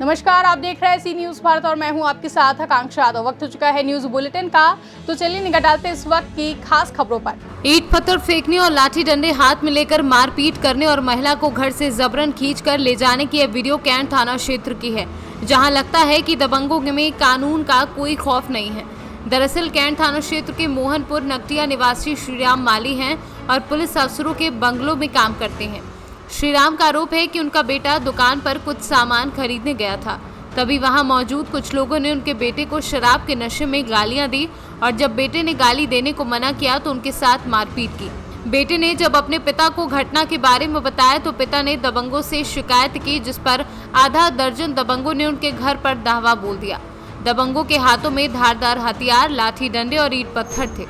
नमस्कार, आप देख रहे हैं सी न्यूज़ भारत और मैं हूं आपके साथ आकांक्षा यादव। वक्त हो चुका है न्यूज़ बुलेटिन का, तो चलिए निगाह डालते हैं इस वक्त की खास खबरों पर। ईंट पत्थर फेंकने और लाठी डंडे हाथ में लेकर मारपीट करने और महिला को घर से जबरन खींचकर ले जाने की यह वीडियो कैंट थाना क्षेत्र की है, जहां लगता है कि दबंगों में कानून का कोई खौफ नहीं है। दरअसल कैंट थाना क्षेत्र के मोहनपुर नकटिया निवासी श्रीराम माली हैं और पुलिस अफसरों के बंगलों में काम करते हैं। श्रीराम का आरोप है कि उनका बेटा दुकान पर कुछ सामान खरीदने गया था, तभी वहां मौजूद कुछ लोगों ने उनके बेटे को शराब के नशे में गालियां दी और जब बेटे ने गाली देने को मना किया तो उनके साथ मारपीट की। बेटे ने जब अपने पिता को घटना के बारे में बताया तो पिता ने दबंगों से शिकायत की, जिस पर आधा दर्जन दबंगों ने उनके घर पर धावा बोल दिया। दबंगों के हाथों में धारदार हथियार, लाठी डंडे और ईंट पत्थर थे।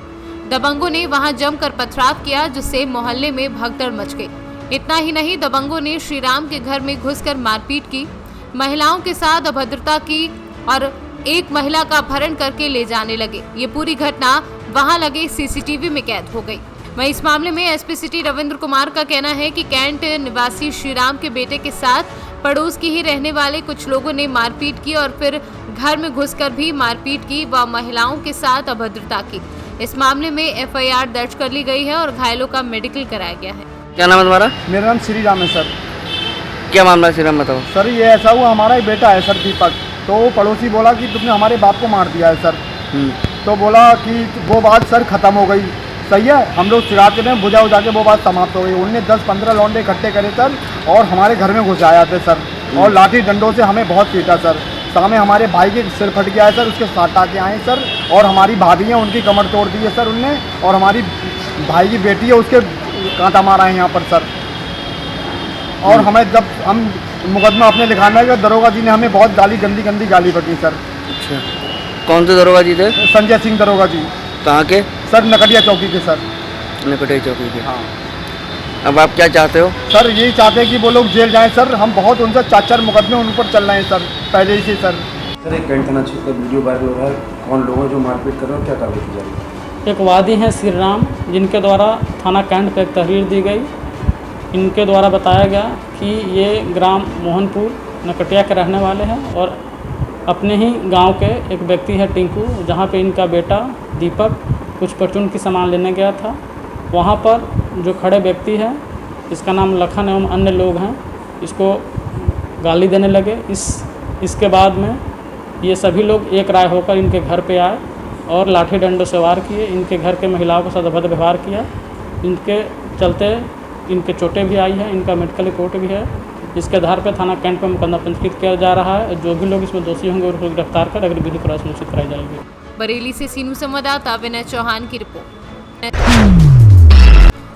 दबंगों ने वहां जमकर पथराव किया, जिससे मोहल्ले में भगदड़ मच गई। इतना ही नहीं, दबंगों ने श्रीराम के घर में घुसकर मारपीट की, महिलाओं के साथ अभद्रता की और एक महिला का अपहरण करके ले जाने लगे। ये पूरी घटना वहां लगे सीसीटीवी में कैद हो गई। वहीं इस मामले में एसपी सिटी रविंद्र कुमार का कहना है कि कैंट निवासी श्रीराम के बेटे के साथ पड़ोस की ही रहने वाले कुछ लोगों ने मारपीट की और फिर घर में घुसकर भी मारपीट की व महिलाओं के साथ अभद्रता की। इस मामले में एफआईआर दर्ज कर ली गई है और घायलों का मेडिकल कराया गया है। क्या नाम है तुम्हारा? मेरा नाम श्री राम है सर। क्या मामला है श्रीराम, बताओ। सर ये ऐसा हुआ, हमारा एक बेटा है सर दीपक, तो वो पड़ोसी बोला कि तुमने हमारे बाप को मार दिया है सर। तो बोला कि वो बात सर ख़त्म हो गई, सही है। हम लोग चिराते में बुझा उजा के वो बात समाप्त हो गई। उनने 10-15 लौंडे इकट्ठे करे सर और हमारे घर में घुस आया थे सर और लाठी डंडों से हमें बहुत पीटा सर। सामने हमारे भाई के सिर फट गया है सर, उसके साथ आके आए सर और हमारी भाभी है उनकी कमर तोड़ दी है सर उनने, और हमारी भाई की बेटी है उसके कांटा मारा है यहाँ पर सर। और हमें जब हम मुकदमा अपने लिखाना है, दरोगा जी ने हमें बहुत गंदी गाली बकी सर। अच्छा, कौन से दरोगा जी थे? संजय सिंह दरोगा जी। कहाँ के? सर नकटिया चौकी के सर। नकटिया चौकी के। हाँ। अब आप क्या चाहते हो? सर यही चाहते हैं कि वो लोग जेल जाएं सर। हम बहुत उनसे 4 मुकदमे उन पर चल रहे हैं सर पहले ही से सर। सर एक कैंट थाना क्षेत्र का वीडियो वायरल हो रहा है, कौन लोग हैं जो मारपीट कर रहे हैं, क्या कार्रवाई की जा रही है? एक वादी हैं श्रीराम, जिनके द्वारा थाना कैंट पर एक तहरीर दी गई। इनके द्वारा बताया गया कि ये ग्राम मोहनपुर नकटिया के रहने वाले हैं और अपने ही गांव के एक व्यक्ति है टिंकू, जहां पे इनका बेटा दीपक कुछ परचून की सामान लेने गया था। वहां पर जो खड़े व्यक्ति हैं, इसका नाम लखन एवं अन्य लोग हैं, इसको गाली देने लगे। इसके बाद में ये सभी लोग एक राय होकर इनके घर पे आए और लाठी डंडों से वार किए। इनके घर के महिलाओं के साथ अभद्र व्यवहार किया। इनके चलते इनके चोटें भी आई हैं, इनका मेडिकल रिपोर्ट भी है। इसके आधार पर थाना कैंट पर मुकदमा पंजीकृत किया जा रहा है। जो भी लोग इसमें दोषी होंगे उनको गिरफ्तार कर अगली विधिक कार्रवाई सुनिश्चित कराई जाएगी। बरेली से सीनू संवाददाता विनय चौहान की रिपोर्ट।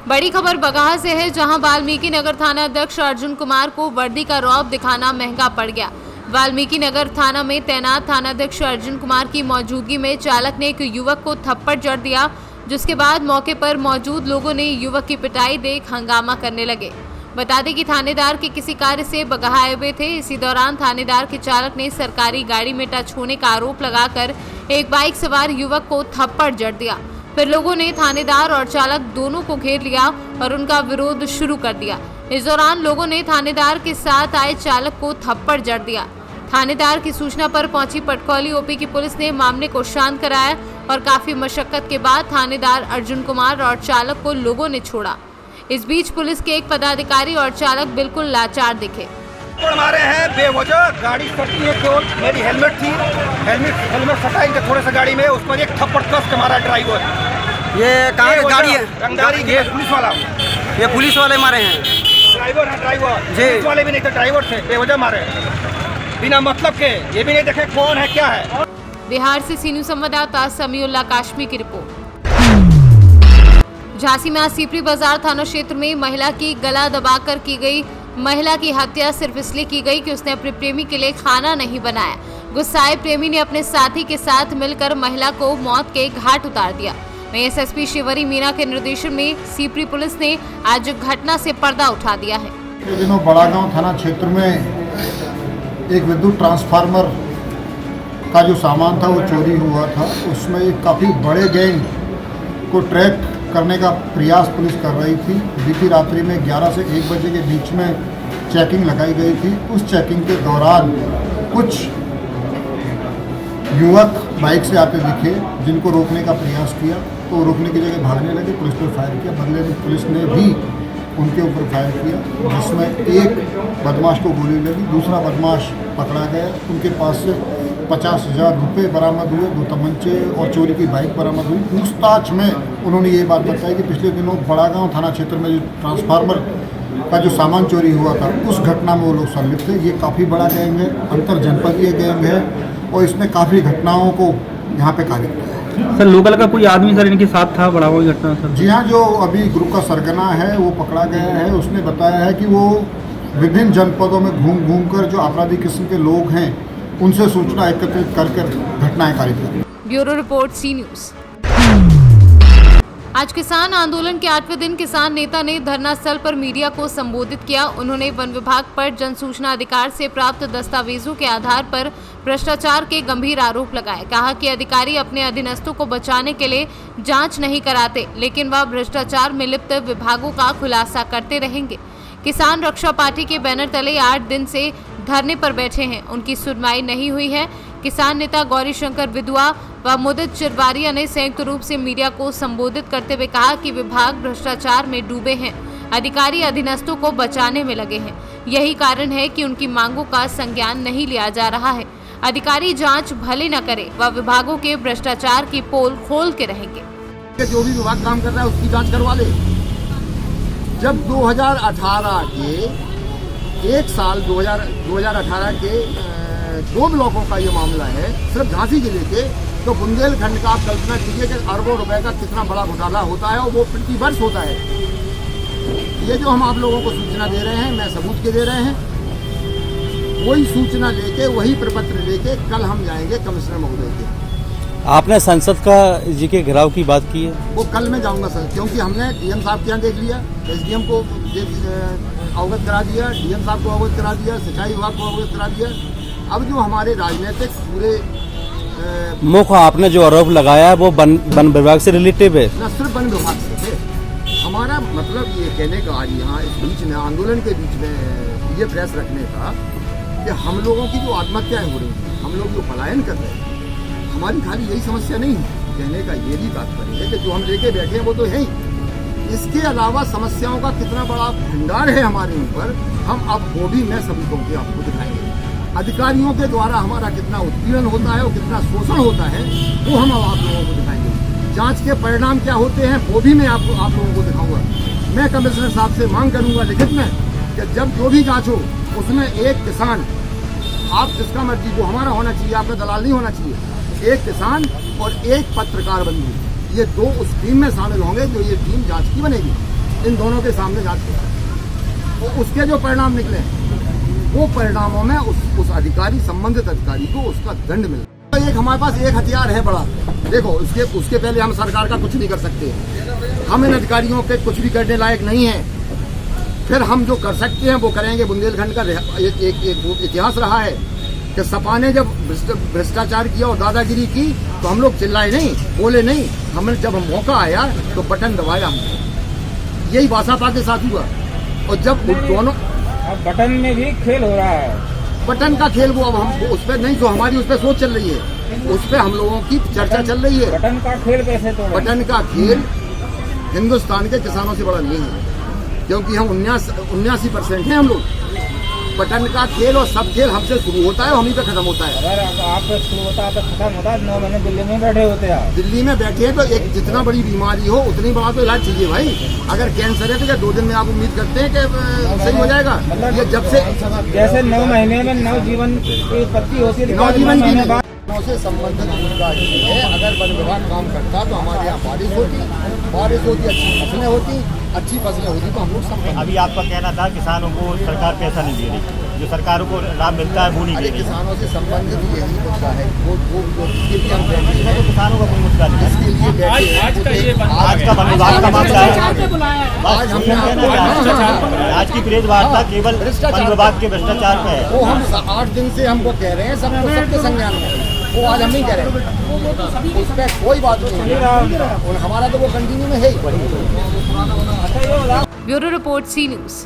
बड़ी खबर बगहा से है, जहां वाल्मीकि नगर थाना अध्यक्ष अर्जुन कुमार को वर्दी का रौब दिखाना महंगा पड़ गया। वाल्मीकि नगर थाना में तैनात थानाध्यक्ष अर्जुन कुमार की मौजूदगी में चालक ने एक युवक को थप्पड़ जड़ दिया, जिसके बाद मौके पर मौजूद लोगों ने युवक की पिटाई देख हंगामा करने लगे। बता दें कि थानेदार के किसी कार्य से बगहा आए हुए थे। इसी दौरान थानेदार के चालक ने सरकारी गाड़ी में टच होने का आरोप लगाकर एक बाइक सवार युवक को थप्पड़ जड़ दिया। फिर लोगों ने थानेदार और चालक दोनों को घेर लिया और उनका विरोध शुरू कर दिया। इस दौरान लोगों ने थानेदार के साथ आए चालक को थप्पड़ जड़ दिया। थानेदार की सूचना पर पहुंची पटकौली ओपी की पुलिस ने मामले को शांत कराया और काफी मशक्कत के बाद थानेदार अर्जुन कुमार और चालक को लोगों ने छोड़ा। इस बीच पुलिस के एक पदाधिकारी और चालक बिल्कुल लाचार दिखे। हमारे हैं बेवजह गाड़ी सटी है, केवल मेरी हेलमेट थी, हेलमेट सटा इनके थोड़े से गाड़ी में, उस पर एक थप्पड़ कस के मारा ड्राइवर। ये कहाँ की गाड़ी है? रंगदारी के पुलिस वाला। ये पुलिस वाले मारे हैं? ड्राइवर है, ड्राइवर। जी। पुलिस वाले भी नहीं थे, ड्राइवर थे, बेवजह मारे बिना मतलब के। ये भी नहीं देखे कौन है क्या है। बिहार से सीनू संवाददाता समीउल्लाह काश्मी की रिपोर्ट। झांसी में आज सीपरी बाजार थाना क्षेत्र में महिला की गला दबाकर की गई महिला की हत्या सिर्फ इसलिए की गई कि उसने अपने प्रेमी के लिए खाना नहीं बनाया। गुस्साए प्रेमी ने अपने साथी के साथ मिलकर महिला को मौत के घाट उतार दिया। वहीं एसएसपी शिवरी मीना के निर्देशन में सीपरी पुलिस ने आज घटना से पर्दा उठा दिया है। दिनों बड़ागांव थाना क्षेत्र में एक विद्युत ट्रांसफार्मर का जो सामान था वो चोरी हुआ था। उसमें एक काफ़ी बड़े गैंग को ट्रैक करने का प्रयास पुलिस कर रही थी। बीती रात्रि में 11 से 1 बजे के बीच में चेकिंग लगाई गई थी। उस चेकिंग के दौरान कुछ युवक बाइक से आते दिखे, जिनको रोकने का प्रयास किया तो रोकने की जगह भागने लगे, पुलिस पर फायर किया। बदले में पुलिस ने भी उनके ऊपर फायर किया, जिसमें एक बदमाश को गोली लगी, दूसरा बदमाश पकड़ा गया। उनके पास से 50,000 रुपये बरामद हुए, 2 तमंचे और चोरी की बाइक बरामद हुई। पूछताछ में उन्होंने ये बात बताई कि पिछले दिनों बड़ागांव थाना क्षेत्र में जो ट्रांसफार्मर का जो सामान चोरी हुआ था, उस घटना में वो लोग संलिप्त थे। ये काफ़ी बड़ा गैंग है, अंतर जनपदीय गैंग है और इसने काफ़ी घटनाओं को यहाँ पे कार्य किया है। सर लोकल का कोई आदमी सर इनके साथ था बड़ा हुआ घटना सर? जी हाँ, जो अभी ग्रुप का सरगना है वो पकड़ा गया है। उसने बताया है कि वो विभिन्न जनपदों में घूम कर जो आपराधिक किस्म के लोग हैं उनसे सूचना एकत्रित कर घटनाएं कारित करें। Bureau report C news. आज किसान आंदोलन के 8वें दिन किसान नेता ने धरना स्थल पर मीडिया को संबोधित किया। उन्होंने वन विभाग पर जन सूचना अधिकार से प्राप्त दस्तावेजों के आधार पर भ्रष्टाचार के गंभीर आरोप लगाए। कहा कि अधिकारी अपने अधीनस्थों को बचाने के लिए जांच नहीं कराते, लेकिन वह भ्रष्टाचार में लिप्त विभागों का खुलासा करते रहेंगे। किसान रक्षा पार्टी के बैनर तले 8 दिन से धरने पर बैठे हैं, उनकी सुनवाई नहीं हुई है। किसान नेता गौरी शंकर विधवा व मुदित चिरवारिया ने संयुक्त रूप से मीडिया को संबोधित करते हुए कहा कि विभाग भ्रष्टाचार में डूबे हैं, अधिकारी अधीनस्थों को बचाने में लगे हैं। यही कारण है कि उनकी मांगों का संज्ञान नहीं लिया जा रहा है। अधिकारी जांच भले न करे, वह विभागों के भ्रष्टाचार की पोल खोल के रहेंगे। जो भी विभाग काम कर रहा है उसकी जांच करवा ले। जब 2018 के 1 साल 2018 के 2 ब्लॉकों का ये मामला है, सिर्फ झांसी जिले के, तो बुंदेलखंड का आप कल्पना कीजिए कि अरबों रुपए का कितना बड़ा घोटाला होता है और वो प्रति वर्ष होता है। ये जो हम आप लोगों को सूचना दे रहे हैं, मैं सबूत के दे रहे हैं, वही सूचना लेके, वही प्रपत्र लेके कल हम जाएंगे कमिश्नर महोदय के। आपने संसद का जी के घेराव की बात की है? वो कल मैं जाऊंगा सर, क्योंकि हमने डीएम साहब के यहाँ देख लिया, एसडीएम को अवगत करा दिया, डीएम साहब को अवगत करा दिया, सिंचाई विभाग को अवगत करा दिया। अब जो हमारे राजनीतिक पूरे मुख्य आपने जो आरोप लगाया है वो वन विभाग से रिलेटिव है? न सिर्फ वन विभाग से है। हमारा मतलब ये कहने का आज यहाँ इस बीच में आंदोलन के बीच में ये प्रेस रखने का कि हम लोगों की जो आत्महत्याएं हो रही हैं, हम लोग जो पलायन कर रहे हैं, हमारी खाली यही समस्या नहीं है। कहने का ये भी तात्पर्य है कि जो हम लेके बैठे हैं वो तो है ही, इसके अलावा समस्याओं का कितना बड़ा भंडार है हमारे ऊपर, हम अब वो भी मैं सभी को आपको दिखाएंगे। अधिकारियों के द्वारा हमारा कितना उत्पीड़न होता है और कितना शोषण होता है वो हम अब आप लोगों को दिखाएंगे। जांच के परिणाम क्या होते हैं वो भी मैं आप लोगों को दिखाऊंगा। मैं कमिश्नर साहब से मांग करूंगा लिखित में कि जब जो भी जांच हो उसमें एक किसान, आप जिसका मर्जी, वो हमारा होना चाहिए, आपका दलाल नहीं होना चाहिए, एक किसान और एक पत्रकार बंधु, ये 2 उस टीम में शामिल होंगे जो ये टीम जांच की बनेगी। इन दोनों के सामने जांच होगी, तो उसके जो परिणाम निकले वो परिणामों में उस अधिकारी, संबंधित अधिकारी को उसका दंड मिले। तो एक हमारे पास एक हथियार है बड़ा, देखो उसके पहले हम सरकार का कुछ नहीं कर सकते, हम इन अधिकारियों के कुछ भी करने लायक नहीं है। फिर हम जो कर सकते हैं वो करेंगे। बुंदेलखंड का एक इतिहास रहा है कि सपा ने जब भ्रष्टाचार किया और दादागिरी की तो हम लोग चिल्लाए नहीं, बोले नहीं, हमें जब मौका आया तो बटन दबाया हमने। यही बासापा के साथ हुआ। और जब दोनों बटन में भी खेल हो रहा है, बटन का खेल वो अब हम उस पर नहीं, जो हमारी उस पर सोच चल रही है, उस पर हम लोगों की चर्चा चल रही है। बटन का खेल कैसे तोड़े? बटन का खेल हिंदुस्तान के किसानों से बड़ा नहीं है, क्योंकि हम 79% हैं हम लोग। बटन का खेल और सब खेल हमसे शुरू होता है और हम पे खत्म होता है। अगर आप शुरू होता है, खत्म होता है, 9 महीने दिल्ली में बैठे होते हैं। दिल्ली में बैठे हैं तो एक जितना बड़ी बीमारी हो उतनी बड़ा तो इलाज चाहिए भाई। अगर कैंसर है तो क्या 2 दिन में आप उम्मीद करते हैं कि सही हो जाएगा? मतलब ये जब से जैसे 9 महीने में नवजीवन की उत्पत्ति होती है, नवजीवन की बाद से संबंधित मुद्दा है। अगर वन विभाग काम करता तो हमारे यहाँ बारिश होती, अच्छी फसलें होती तो हम लोग सब। अभी आपका कहना था किसानों को सरकार पैसा नहीं दे रही, जो सरकारों को लाभ मिलता है वो नहीं दे रही। किसानों से संबंधित यही मुद्दा है, वो इसके लिए हम बैठे हैं। तो किसानों का कोई मुद्दा नहीं, इसके लिए बैठे हैं। आज का वन विभाग का मामला है। आज हमने आज की प्रेस वार्ता केवल वन विभाग के भ्रष्टाचार पे है। वो हम 8 दिन से हमको कह रहे हैं, सबके संज्ञान में, वो आज हम नहीं कह रहे, उस पर कोई बात नहीं है। और हमारा तो वो कंटिन्यू में है ही। Bureau report C news.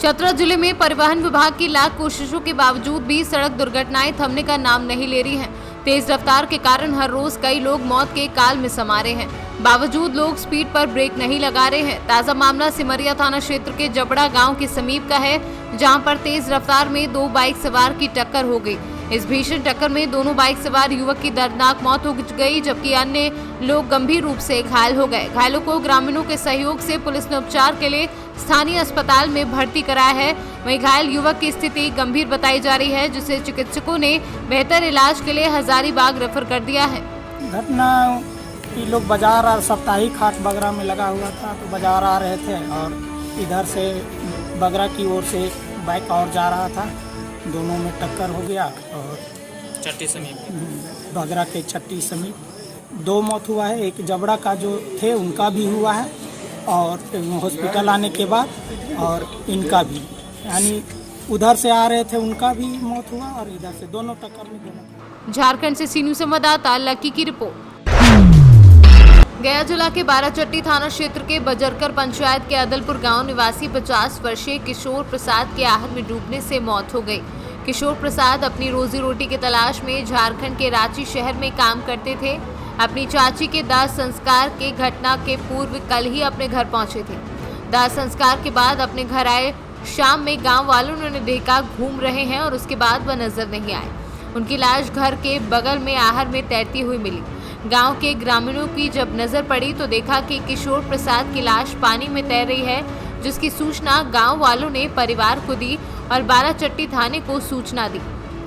Chatra जिले में परिवहन विभाग की लाख कोशिशों के बावजूद भी सड़क दुर्घटनाएं थमने का नाम नहीं ले रही हैं। तेज रफ्तार के कारण हर रोज कई लोग मौत के काल में समा रहे हैं, बावजूद लोग स्पीड पर ब्रेक नहीं लगा रहे हैं। ताजा मामला सिमरिया थाना क्षेत्र के जबड़ा गांव के समीप का है, जहां पर तेज रफ्तार में दो बाइक सवार की टक्कर हो गई। इस भीषण टक्कर में दोनों बाइक सवार युवक की दर्दनाक मौत हो गई, जबकि अन्य लोग गंभीर रूप से घायल हो गए। घायलों को ग्रामीणों के सहयोग से पुलिस ने उपचार के लिए स्थानीय अस्पताल में भर्ती कराया है। वहीं घायल युवक की स्थिति गंभीर बताई जा रही है, जिसे चिकित्सकों ने बेहतर इलाज के लिए हजारीबाग रेफर कर दिया है। घटना कि लोग बाजार और साप्ताहिक हाट बगरा में लगा हुआ था, तो बाजार आ रहे थे और इधर से बगरा की ओर से बाइक और जा रहा था, दोनों में टक्कर हो गया और चट्टी समीप बगरा के चट्टी समीप दो मौत हुआ है। एक जबड़ा का जो थे उनका भी हुआ है और हॉस्पिटल आने के बाद और इनका भी, यानी उधर से आ रहे थे उनका भी मौत हुआ और इधर से दोनों टक्कर में दोनों। झारखंड से सी न्यूज़ संवाददाता लकी की रिपोर्ट। गया जिला के बाराचट्टी थाना क्षेत्र के बजरकर पंचायत के अदलपुर गांव निवासी 50 वर्षीय किशोर प्रसाद के आहर में डूबने से मौत हो गई। किशोर प्रसाद अपनी रोजी रोटी की तलाश में झारखंड के रांची शहर में काम करते थे। अपनी चाची के दाह संस्कार के घटना के पूर्व कल ही अपने घर पहुंचे थे। दाह संस्कार के बाद अपने घर आए। शाम में गांव वालों ने उन्हें देखा घूम रहे हैं और उसके बाद वह नजर नहीं आए। उनकी लाश घर के बगल में आहर में तैरती हुई मिली। गांव के ग्रामीणों की जब नजर पड़ी तो देखा कि किशोर प्रसाद की लाश पानी में तैर रही है, जिसकी सूचना गांव वालों ने परिवार को दी और बाराचट्टी थाने को सूचना दी।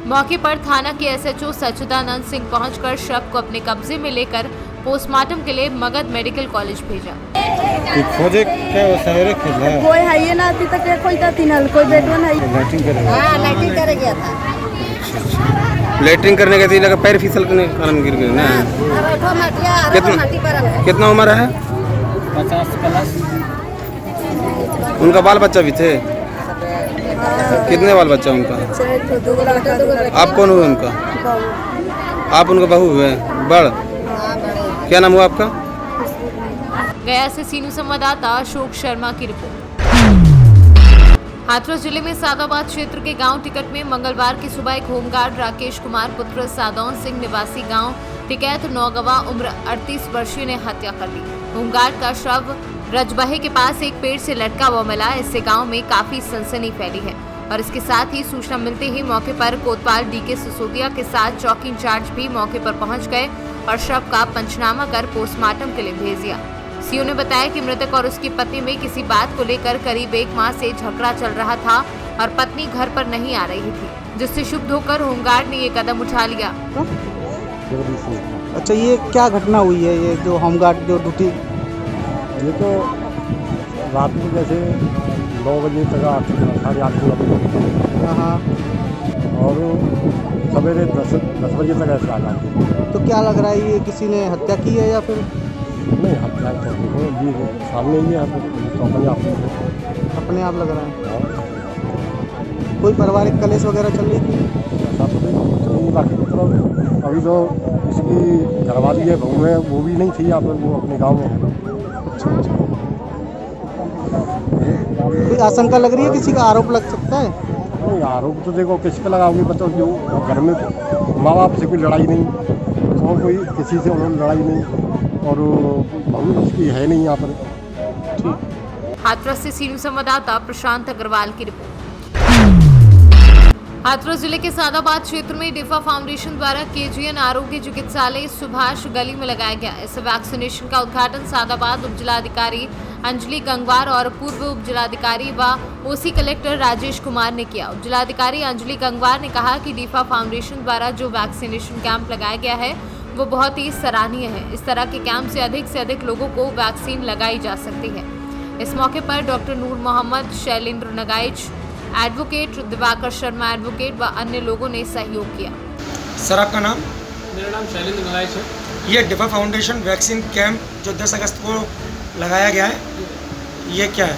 मौके पर थाना के एसएचओ सच्चिदानंद सिंह पहुंचकर शव को अपने कब्जे में लेकर पोस्टमार्टम के लिए मगध मेडिकल कॉलेज भेजा। खोजे क्या सवेरे खोजा कोई है ये ना अभी तक कोई तीनल कोई बेटवा नहीं। लाइटिंग करे गया था। लेटरिंग करने गए थे, लगा पैर फिसल के कारण गिर गए ना। कितना उम्र है? 50 प्लस। उनका बाल बच्चा भी थे? कितने बाल बच्चा उनका? आप कौन हुए उनका? आप उनका बहू हुए? बड़ क्या नाम हुआ आपका? गया से सी न्यूज़ संवाददाता अशोक शर्मा की रिपोर्ट। हाथरस जिले में सादाबाद क्षेत्र के गांव टिकट में मंगलवार की सुबह एक होमगार्ड राकेश कुमार पुत्र सादौन सिंह निवासी गांव टिकैत नौगवा उम्र 38 वर्षीय ने हत्या कर ली। होमगार्ड का शव रजबहे के पास एक पेड़ से लटका हुआ मिला। इससे गांव में काफी सनसनी फैली है और इसके साथ ही सूचना मिलते ही मौके पर कोतवाल डीके सिसोदिया के साथ चौकी इंचार्ज भी मौके पर पहुंच गए और शव का पंचनामा कर पोस्टमार्टम के लिए भेज दिया। सीओ ने बताया कि मृतक और उसकी पत्नी में किसी बात को लेकर करीब 1 माह से झगड़ा चल रहा था और पत्नी घर पर नहीं आ रही थी, जिससे क्षुब्ध होकर होमगार्ड ने ये कदम उठा लिया। अच्छा, ये क्या घटना हुई है? ये जो होमगार्ड जो ड्यूटी, ये तो रात में जैसे 9 बजे तक 8:30 बजे हाँ, और सवेरे 10 बजे तक ऐसा आ। तो क्या लग रहा है ये किसी ने हत्या की है या फिर नहीं? हत्या तो ये सामने ही है, अपने आप लग रहा है? कोई पारिवारिक कलेश वगैरह चल रही थी? ऐसा तो नहीं, बाकी मतलब अभी तो इसकी घरवाली है, बहू है, वो भी नहीं थी यहाँ पर, वो अपने गाँव में है। कोई आशंका लग रही है, किसी का आरोप लग सकता है? नहीं, आरोप तो देखो किस पे लगाओगे, बताओ। जो घर में माँ बाप से कोई लड़ाई नहीं और कोई किसी से उन्होंने लड़ाई नहीं और बहू उसकी है नहीं यहाँ पर। ठीक। हाथरस से सी न्यूज़ संवाददाता प्रशांत अग्रवाल की रिपोर्ट। हाथरस जिले के सादाबाद क्षेत्र में डिफा फाउंडेशन द्वारा केजीएन आरोग्य चिकित्सालय सुभाष गली में लगाया गया। इस वैक्सीनेशन का उद्घाटन सादाबाद उप जिलाधिकारी अंजलि गंगवार और पूर्व उप जिलाधिकारी व ओसी कलेक्टर राजेश कुमार ने किया। उप जिलाधिकारी अंजलि गंगवार ने कहा कि डिफा फाउंडेशन द्वारा जो वैक्सीनेशन कैंप लगाया गया है वो बहुत ही सराहनीय है। इस तरह के कैंप से अधिक लोगों को वैक्सीन लगाई जा सकती है। इस मौके पर डॉक्टर नूर मोहम्मद, शैलेंद्र नगाइच एडवोकेट, दिवाकर शर्मा एडवोकेट व अन्य लोगों ने सहयोग किया। सर आपका नाम? मेरा नाम शैलेंद्र नगाइच है। ये डिफा फाउंडेशन वैक्सीन कैंप जो 10 अगस्त को लगाया गया है, ये क्या है?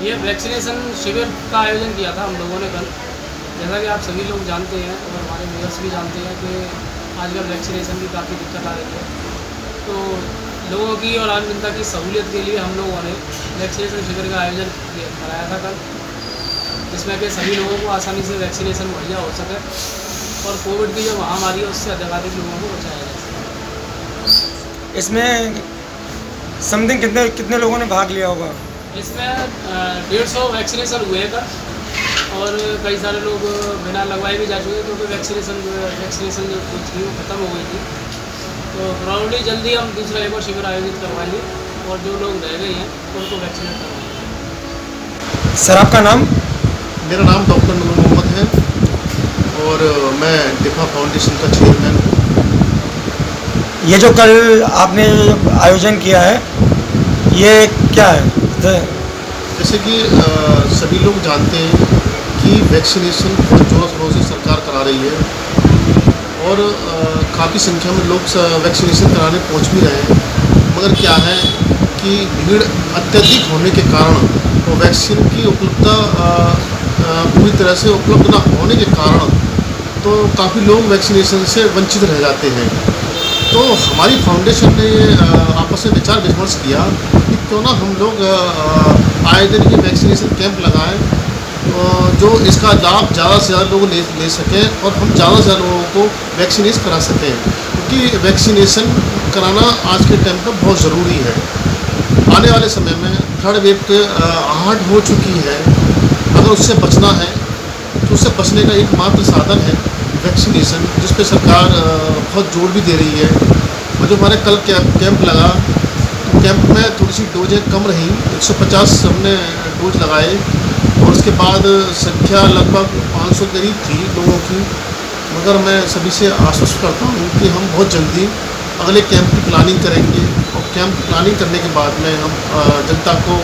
ये वैक्सीनेशन शिविर का आयोजन किया था हम लोगों ने कल। जैसा कि आप सभी लोग जानते हैं और हमारे व्यूअर्स भी जानते हैं कि आजकल वैक्सीनेशन की काफ़ी दिक्कत आ रही है, तो लोगों की और आम जनता की सहूलियत के लिए हम लोगों ने वैक्सीनेशन शिविर का आयोजन कराया था कल। जिसमें कि सभी लोगों को आसानी से वैक्सीनेशन मुहैया हो सके और कोविड की जो महामारी है उससे अधिकाधिक लोगों को बचाया जा सके। इसमें समथिंग कितने लोगों ने भाग लिया होगा? इसमें 150 वैक्सीनेशन हुए का और कई सारे लोग बिना लगवाए भी जा चुके क्योंकि वैक्सीनेशन जो थी वो ख़त्म हो गई थी। तो प्रॉब्ली जल्दी हम दूसरा एक और शिविर आयोजित करवाएंगे और जो लोग रह गए हैं उनको वैक्सीनेट करवाएंगे। सर आपका नाम? मेरा नाम डॉक्टर नूर मोहम्मद है और मैं डिफा फाउंडेशन का चेयरमैन हूँ। ये जो कल आपने आयोजन किया है ये क्या है? जैसे कि सभी लोग जानते हैं कि वैक्सीनेशन बहुत ज़ोरों शोरों से सरकार करा रही है और काफ़ी संख्या में लोग वैक्सीनेशन कराने पहुंच भी रहे हैं, मगर क्या है कि भीड़ अत्यधिक होने के कारण और वैक्सीन की उपलब्धता पूरी तरह से उपलब्ध न होने के कारण तो काफ़ी लोग वैक्सीनेशन से वंचित रह जाते हैं। तो हमारी फाउंडेशन ने आपस में विचार विमर्श किया कि क्यों ना हम लोग आए दिन ये वैक्सीनेशन कैंप लगाएं जो इसका लाभ ज़्यादा से ज़्यादा लोग ले सकें और हम ज़्यादा से ज़्यादा लोगों को वैक्सीनेट करा सकें, क्योंकि वैक्सीनेशन कराना आज के टाइम पर बहुत ज़रूरी है। आने वाले समय में थर्ड वेव के आहट हो चुकी है, अगर उससे बचना है तो उससे बचने का एकमात्र साधन है वैक्सीनेशन, जिस पे सरकार बहुत जोर भी दे रही है। और जो हमारे कल कैंप लगा तो कैंप में थोड़ी सी डोजें कम रही, 150 हमने डोज लगाए और उसके बाद संख्या लगभग 500 करीब थी लोगों की। मगर मैं सभी से आश्वस्त करता हूँ कि हम बहुत जल्दी अगले कैंप की प्लानिंग करेंगे और कैंप प्लानिंग करने के बाद में हम जनता को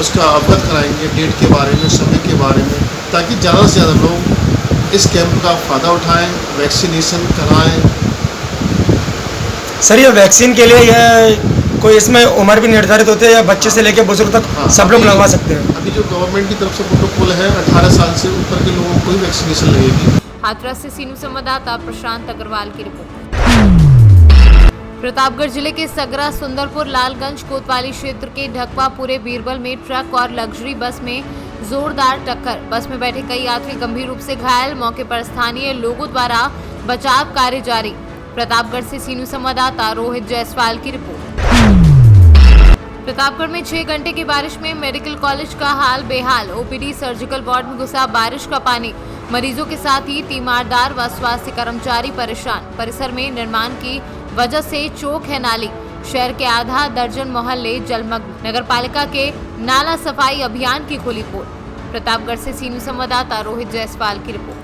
उसका अवगत कराएंगे डेट के बारे में, समय के बारे में, ताकि ज़्यादा से ज़्यादा लोग इस कैंप का फ़ायदा उठाएं, वैक्सीनेशन कराएं। सर ये वैक्सीन के लिए यह कोई इसमें उम्र भी निर्धारित होती है या बच्चे से लेकर बुजुर्ग तक सब लोग लगवा सकते हैं? अभी जो गवर्नमेंट की तरफ से प्रोटोकॉल है 18 साल से ऊपर के लोगों को ही वैक्सीनेशन लगेगी। हाथरस से सीनू संवाददाता प्रशांत अग्रवाल की रिपोर्ट। प्रतापगढ़ जिले के सगरा, सुंदरपुर, लालगंज, कोतवाली क्षेत्र के ढकवापुरे बीरबल में ट्रक और लग्जरी बस में जोरदार टक्कर। बस में बैठे कई यात्री गंभीर रूप से घायल। मौके पर स्थानीय लोगों द्वारा बचाव कार्य जारी। प्रतापगढ़ से सीनू संवाददाता रोहित जायसवाल की रिपोर्ट। प्रतापगढ़ में 6 घंटे की बारिश में मेडिकल कॉलेज का हाल बेहाल। ओपीडी सर्जिकल वार्ड में घुसा बारिश का पानी। मरीजों के साथ ही तीमारदार व स्वास्थ्य कर्मचारी परेशान। परिसर में निर्माण की वजह से चौक है नाली। शहर के आधा दर्जन मोहल्ले जलमग्न। नगर पालिका के नाला सफाई अभियान की खोली पोल। प्रतापगढ़ से सीनू संवाददाता रोहित जायसवाल की रिपोर्ट।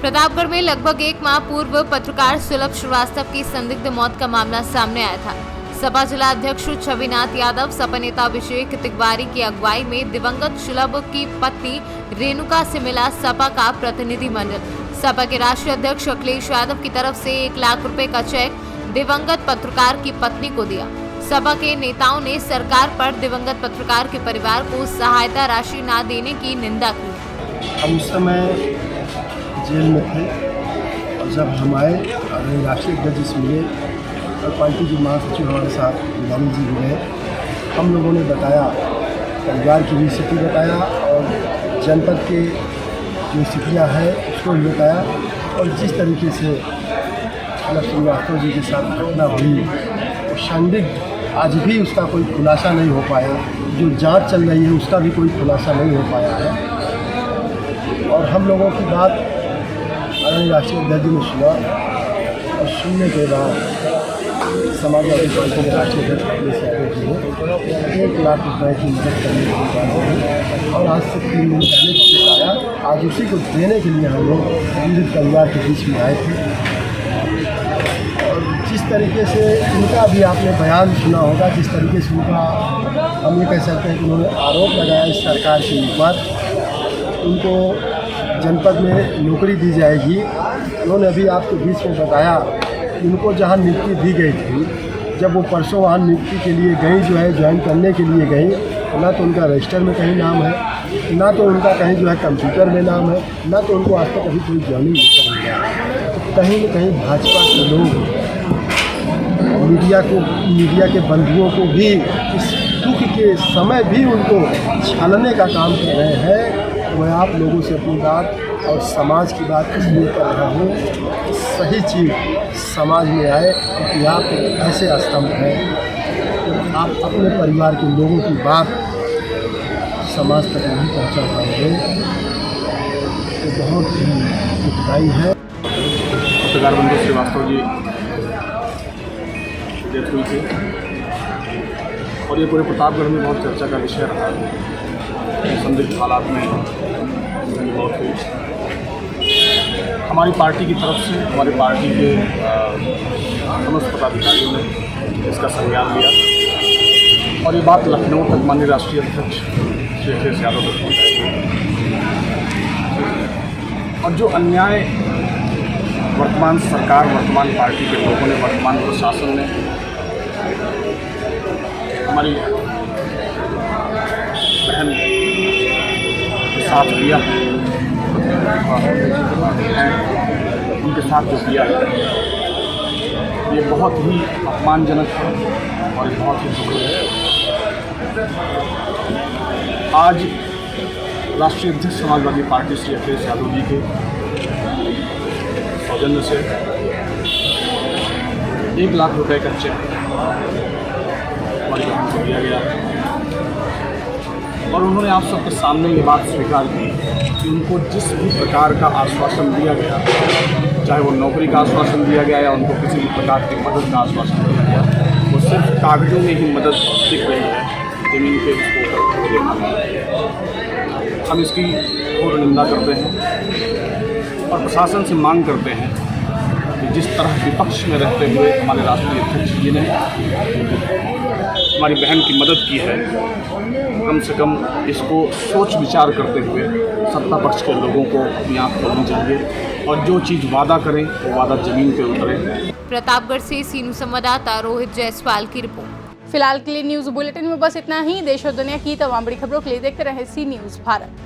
प्रतापगढ़ में लगभग 1 माह पूर्व पत्रकार सुलभ श्रीवास्तव की संदिग्ध मौत का मामला सामने आया था। सपा जिला अध्यक्ष छविनाथ यादव, सपा नेता अभिषेक तिवारी की अगुवाई में दिवंगत सुलभ की पत्नी रेणुका से मिला सपा का प्रतिनिधिमंडल। सपा के राष्ट्रीय अध्यक्ष अखिलेश यादव की तरफ से 1 लाख रुपए का चेक दिवंगत पत्रकार की पत्नी को दिया। सपा के नेताओं ने सरकार पर दिवंगत पत्रकार के परिवार को सहायता राशि न देने की निंदा की। हम उस समय जेल में थे और जब हम आए राष्ट्रीय अध्यक्ष से मिले और पार्टी के महासचिव हमारे साथ गिलानी जी भी गए। हम लोगों ने बताया, परिवार की भी स्थिति बताया और जनपद के जो स्थितियाँ है उसको भी बताया और जिस तरीके से सुलभ श्रीवास्तव जी के साथ घटना हुई तो संदिग्ध आज भी उसका कोई खुलासा नहीं हो पाया। जो जांच चल रही है उसका भी कोई खुलासा नहीं हो पाया है। और हम लोगों की बात राष्ट्रीय अध्यक्ष ने सुना और सुनने के बाद समाजवादी पार्टी के राष्ट्रीय अध्यक्ष अखिलेश यादव जी ने 1 लाख रुपए की मदद करने की बात की और आज से 3 दिन पहले चेक आया। आज उसी को देने के लिए हम लोग पीड़ित परिवार के बीच में आए थे। और जिस तरीके से उनका भी आपने बयान सुना होगा, जिस तरीके से उनका हम ये कह सकते हैं कि उन्होंने आरोप लगाया इस सरकार के ऊपर, उनको जनपद में नौकरी दी जाएगी। उन्होंने अभी आपके बीच में बताया उनको जहां नियुक्ति दी गई थी, जब वो परसों वहाँ नियुक्ति के लिए गई, जो है ज्वाइन करने के लिए गई, ना तो उनका रजिस्टर में कहीं नाम है, ना तो उनका कहीं जो है कंप्यूटर में नाम है, ना तो उनको आज तक अभी कोई ज्वाइनिंग लेटर मिला है। कहीं न कहीं भाजपा के लोग मीडिया के बंधुओं को भी इस दुख के समय भी उनको छानने का काम कर रहे हैं। मैं आप लोगों से अपनी बात और समाज की बात इसलिए कर रहा हूँ कि सही चीज़ समाज में आए, क्योंकि आप ऐसे स्तंभ हैं कि आप अपने परिवार के लोगों की बात समाज तक नहीं पहुँचा पाएंगे, तो बहुत ही दुखदाई है। पत्रकार बंधु श्रीवास्तव जी डेथ हुई थी और ये पूरे प्रतापगढ़ में बहुत चर्चा का विषय रहा। संदिग्ध हालात में मौत हुई। हमारी पार्टी की तरफ से हमारी पार्टी के समस्त पदाधिकारियों ने इसका संज्ञान लिया और ये बात लखनऊ तक माननीय राष्ट्रीय अध्यक्ष श्री अखिलेश यादव तक पहुँचाई। और जो अन्याय वर्तमान सरकार, वर्तमान पार्टी के लोगों ने, वर्तमान प्रशासन ने हमारी बहन के साथ किया, उनके साथ जो किया ये बहुत ही अपमानजनक है और ये बहुत ही दुखद है। आज राष्ट्रीय अध्यक्ष समाजवादी पार्टी श्री अखिलेश यादव जी के सौजन्य से 1 लाख रुपए का चेक हमारी बहन को दिया गया और उन्होंने आप सबके सामने ये बात स्वीकार की कि उनको जिस भी प्रकार का आश्वासन दिया गया, चाहे वो नौकरी का आश्वासन दिया गया या उनको किसी भी प्रकार की मदद का आश्वासन दिया गया, वो सिर्फ कागजों में ही मदद दिख रही है, ज़मीन के उसको देखा है। हम इसकी घोर निंदा करते हैं और प्रशासन से मांग करते हैं कि जिस तरह विपक्ष में रहते हुए हमारे राष्ट्रीय अध्यक्ष जी ने हमारी बहन की मदद की है, कम से कम इसको सोच विचार करते हुए सत्ता पक्ष के लोगों को अपनी आँख खोलनी चाहिए और जो चीज़ वादा करें वो वादा ज़मीन पे उतरे। प्रतापगढ़ से सीनू संवाददाता रोहित जायसवाल की रिपोर्ट। फिलहाल के लिए न्यूज़ बुलेटिन में बस इतना ही। देश और दुनिया की तमाम बड़ी खबरों के लिए देखते रहे सी न्यूज़ भारत।